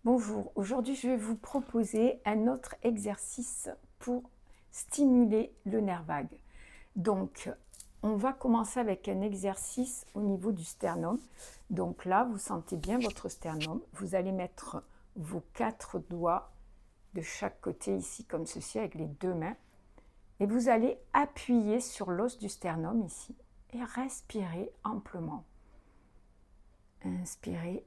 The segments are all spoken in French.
Bonjour, aujourd'hui je vais vous proposer un autre exercice pour stimuler le nerf vague. Donc on va commencer avec un exercice au niveau du sternum. Donc là vous sentez bien votre sternum, vous allez mettre vos 4 doigts de chaque côté ici comme ceci avec les 2 mains et vous allez appuyer sur l'os du sternum ici et respirer amplement. Inspirez,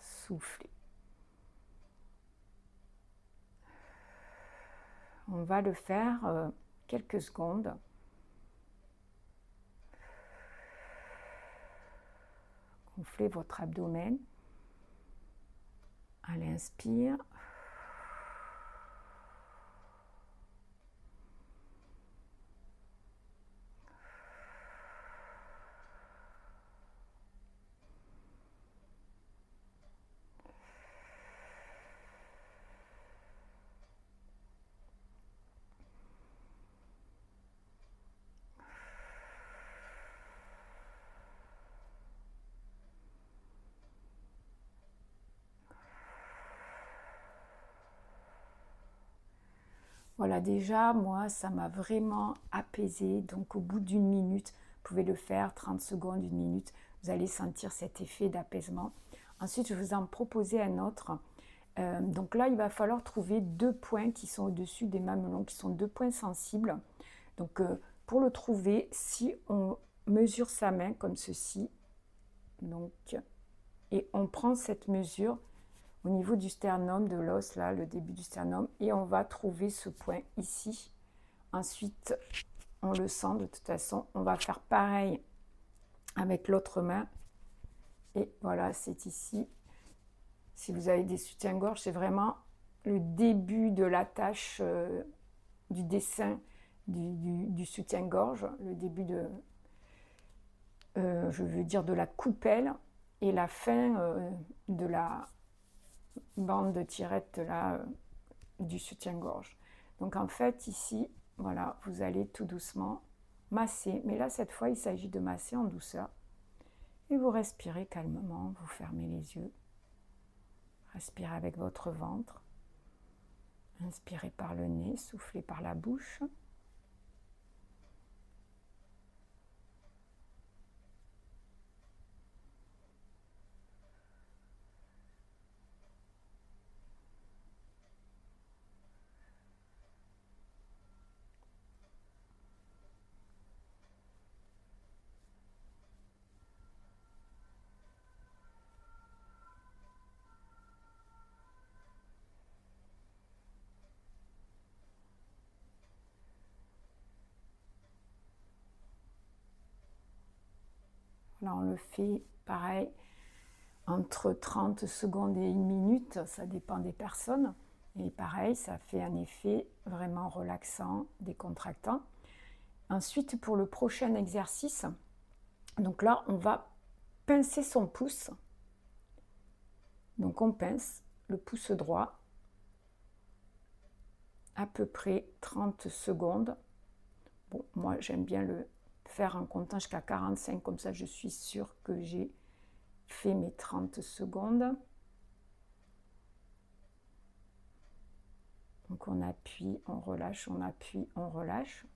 soufflez. On va le faire quelques secondes. Gonflez votre abdomen à l'inspire. Voilà, déjà, moi, ça m'a vraiment apaisé. Donc, au bout d'une minute, vous pouvez le faire, 30 secondes, une minute, vous allez sentir cet effet d'apaisement. Ensuite, je vais vous en proposer un autre. Donc là, il va falloir trouver 2 points qui sont au-dessus des mamelons, qui sont 2 points sensibles. Donc, pour le trouver, si on mesure sa main comme ceci, donc, et on prend cette mesure au niveau du sternum, de l'os, là, le début du sternum, et on va trouver ce point ici. Ensuite, on le sent de toute façon. On va faire pareil avec l'autre main. Et voilà, c'est ici. Si vous avez des soutiens-gorge, c'est vraiment le début de l'attache du dessin du soutien-gorge, le début de, je veux dire, de la coupelle et la fin de la bande de tirette là du soutien-gorge. Donc en fait ici, voilà, vous allez tout doucement masser. Mais là, cette fois, il s'agit de masser en douceur. Et vous respirez calmement, vous fermez les yeux. Respirez avec votre ventre. Inspirez par le nez, soufflez par la bouche. Là, on le fait pareil entre 30 secondes et 1 minute, ça dépend des personnes. Et pareil, ça fait un effet vraiment relaxant, décontractant. Ensuite, pour le prochain exercice, donc là, on va pincer son pouce. Donc on pince le pouce droit à peu près 30 secondes. Bon, moi j'aime bien le faire en comptant jusqu'à 45, comme ça je suis sûre que j'ai fait mes 30 secondes. Donc on appuie, on relâche, on appuie, on relâche.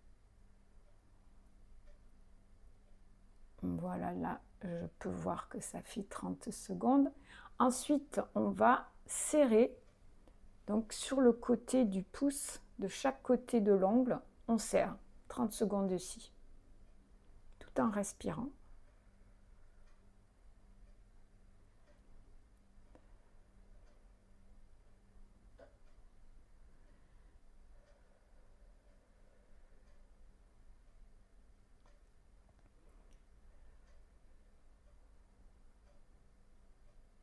Voilà, là je peux voir que ça fait 30 secondes. Ensuite on va serrer, donc sur le côté du pouce, de chaque côté de l'ongle, on serre 30 secondes ici, tout en respirant.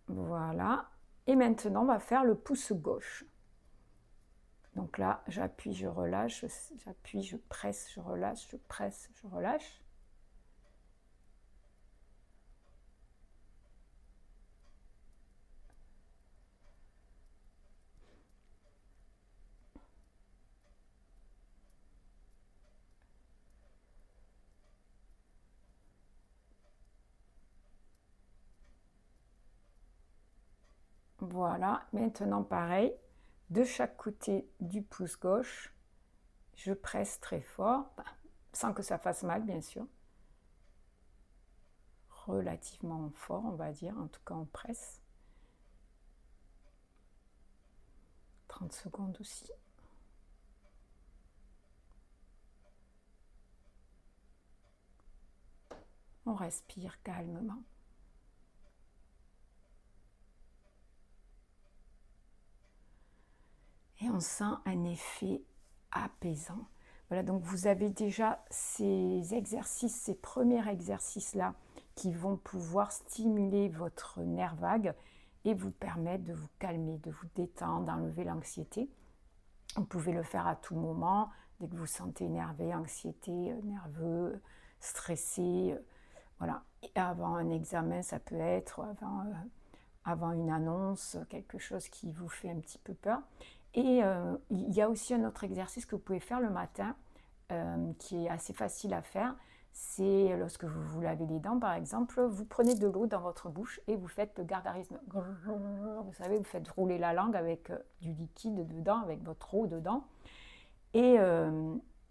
Voilà. Et maintenant, on va faire le pouce gauche. Donc là, j'appuie, je relâche, j'appuie, je presse, je relâche, je presse, je relâche. Voilà, maintenant pareil, de chaque côté du pouce gauche, je presse très fort, sans que ça fasse mal bien sûr. Relativement fort, on va dire, en tout cas on presse. 30 secondes aussi. On respire calmement. Et on sent un effet apaisant. Voilà, donc vous avez déjà ces exercices, ces premiers exercices-là qui vont pouvoir stimuler votre nerf vague et vous permettre de vous calmer, de vous détendre, d'enlever l'anxiété. Vous pouvez le faire à tout moment, dès que vous vous sentez énervé, anxiété, nerveux, stressé. Voilà. Et avant un examen, ça peut être avant une annonce, quelque chose qui vous fait un petit peu peur. Et il y a aussi un autre exercice que vous pouvez faire le matin, qui est assez facile à faire. C'est lorsque vous vous lavez les dents, par exemple, vous prenez de l'eau dans votre bouche et vous faites le gargarisme. Vous savez, vous faites rouler la langue avec du liquide dedans, avec votre eau dedans. Et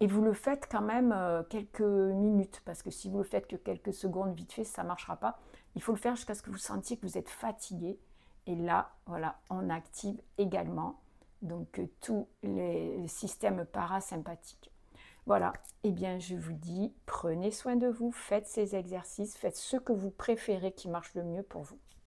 vous le faites quand même quelques minutes, parce que si vous le faites que quelques secondes vite fait, ça ne marchera pas. Il faut le faire jusqu'à ce que vous sentiez que vous êtes fatigué. Et là, voilà, on active également donc tous les systèmes parasympathiques. Voilà, eh bien je vous dis, prenez soin de vous, faites ces exercices, faites ce que vous préférez qui marche le mieux pour vous.